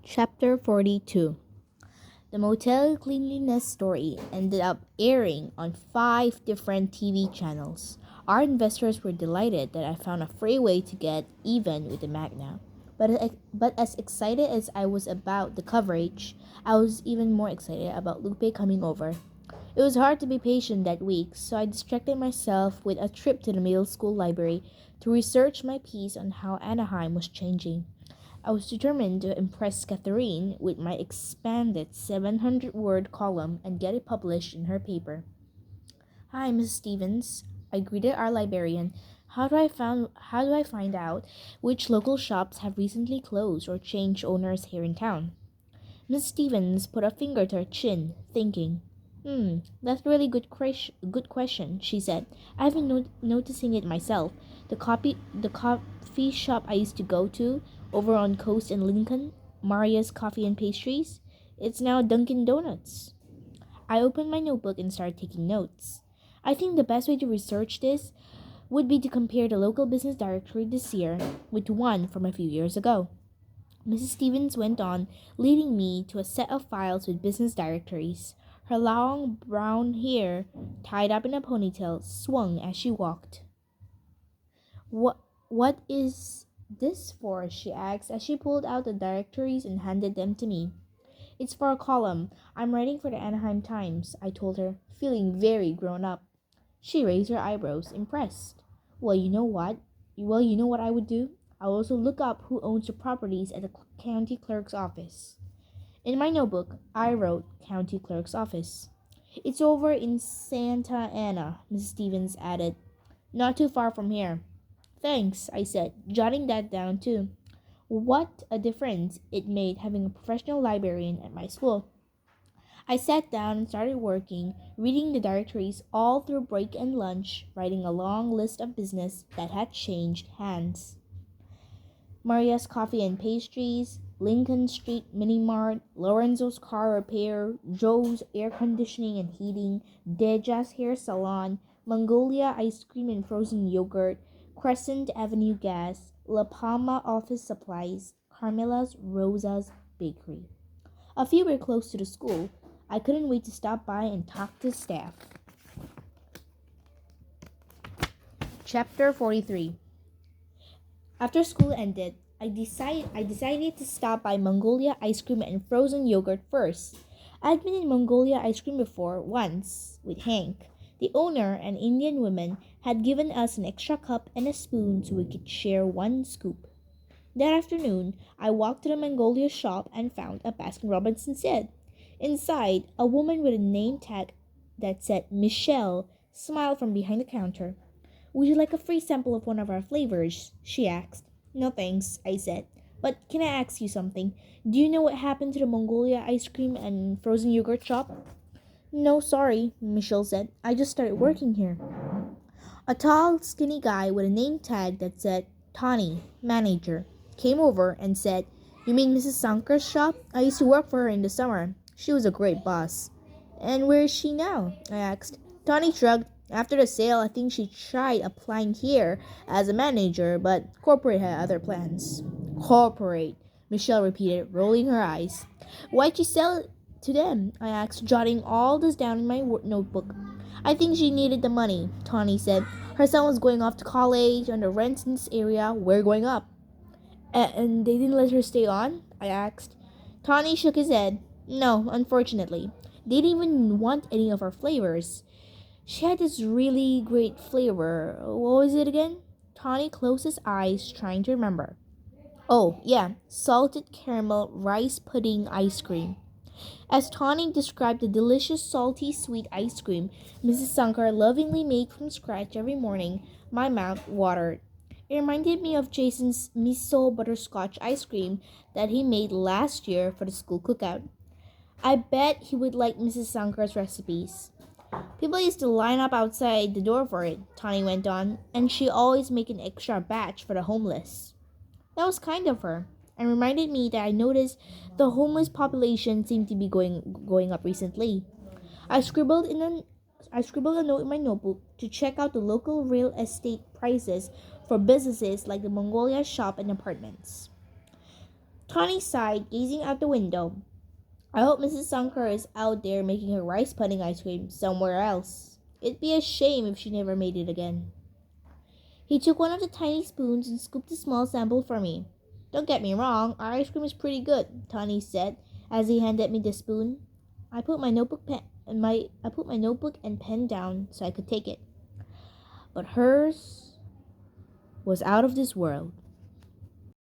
Chapter 42. The motel cleanliness story ended up airing on 5 different TV channels. Our investors were delighted that I found a free way to get even with the Magna. But as excited as I was about the coverage, I was even more excited about Lupe coming over. It was hard to be patient that week, so I distracted myself with a trip to the middle school library to research my piece on how Anaheim was changing. I was determined to impress Catherine with my expanded 700-word column and get it published in her paper. "Hi, Mrs. Stevens," I greeted our librarian. How do I find out which local shops have recently closed or changed owners here in town?" Miss Stevens put a finger to her chin, thinking. That's a really good question," she said. "I've been noticing it myself. The coffee shop I used to go to over on Coast and Lincoln, Maria's Coffee and Pastries, it's now Dunkin' Donuts." I opened my notebook and started taking notes. I think the best way to research this would be to compare the local business directory this year with one from a few years ago. Mrs. Stevens went on, leading me to a set of files with business directories. Her long brown hair, tied up in a ponytail, swung as she walked. What is this for?" she asked as she pulled out the directories and handed them to me. "It's for a column I'm writing for the Anaheim Times," I told her, feeling very grown up. She raised her eyebrows, impressed. You know what I would do? I'll also look up who owns the properties at the county clerk's office." In my notebook, I wrote county clerk's office. "It's over in Santa Ana," Mrs. Stevens added. "Not too far from here." "Thanks," I said, jotting that down too. What a difference it made having a professional librarian at my school. I sat down and started working, reading the directories all through break and lunch, writing a long list of business that had changed hands. Maria's Coffee and Pastries, Lincoln Street Mini Mart, Lorenzo's Car Repair, Joe's Air Conditioning and Heating, Deja's Hair Salon, Mongolia Ice Cream and Frozen Yogurt, Crescent Avenue Gas, La Palma Office Supplies, Carmela's Rosa's Bakery. A few were close to the school. I couldn't wait to stop by and talk to staff. Chapter 43. After school ended, I decided to stop by Mongolia Ice Cream and Frozen Yogurt first. I'd been in Mongolia Ice Cream before, once, with Hank. The owner, an Indian woman, had given us an extra cup and a spoon so we could share one scoop. That afternoon, I walked to the Mongolia shop and found a Baskin-Robbins instead. Inside, a woman with a name tag that said Michelle smiled from behind the counter. "Would you like a free sample of one of our flavors?" she asked. "No thanks," I said. "But can I ask you something? Do you know what happened to the Mongolia ice cream and frozen yogurt shop?" "No, sorry," Michelle said. "I just started working here." A tall, skinny guy with a name tag that said Tawny, manager, came over and said, "You mean Mrs. Sankar's shop? I used to work for her in the summer. She was a great boss." "And where is she now?" I asked. Tawny shrugged. "After the sale, I think she tried applying here as a manager, but corporate had other plans." "Corporate," Michelle repeated, rolling her eyes. "Why'd you sell it to them?" I asked, jotting all this down in my notebook. "I think she needed the money," Tawny said. "Her son was going off to college, and the rents in this area were going up." "And they didn't let her stay on?" I asked. Tawny shook his head. "No, unfortunately. They didn't even want any of our flavors. She had this really great flavor. What was it again?" Tawny closed his eyes, trying to remember. "Oh, yeah, salted caramel rice pudding ice cream." As Tawny described the delicious salty sweet ice cream Mrs. Sankar lovingly made from scratch every morning, my mouth watered. It reminded me of Jason's miso butterscotch ice cream that he made last year for the school cookout. I bet he would like Mrs. Sankar's recipes. "People used to line up outside the door for it," Tawny went on, "and she always make an extra batch for the homeless." That was kind of her, and reminded me that I noticed the homeless population seemed to be going up recently. I scribbled in an I scribbled a note in my notebook to check out the local real estate prices for businesses like the Mongolia shop and apartments. Tawny sighed, gazing out the window. I hope Mrs. Sunker is out there making her rice pudding ice cream somewhere else. It'd be a shame if she never made it again. He took one of the tiny spoons and scooped a small sample for me. Don't get me wrong, our ice cream is pretty good, Tawny said as he handed me the spoon. I put my notebook and pen down so I could take it. But hers was out of this world.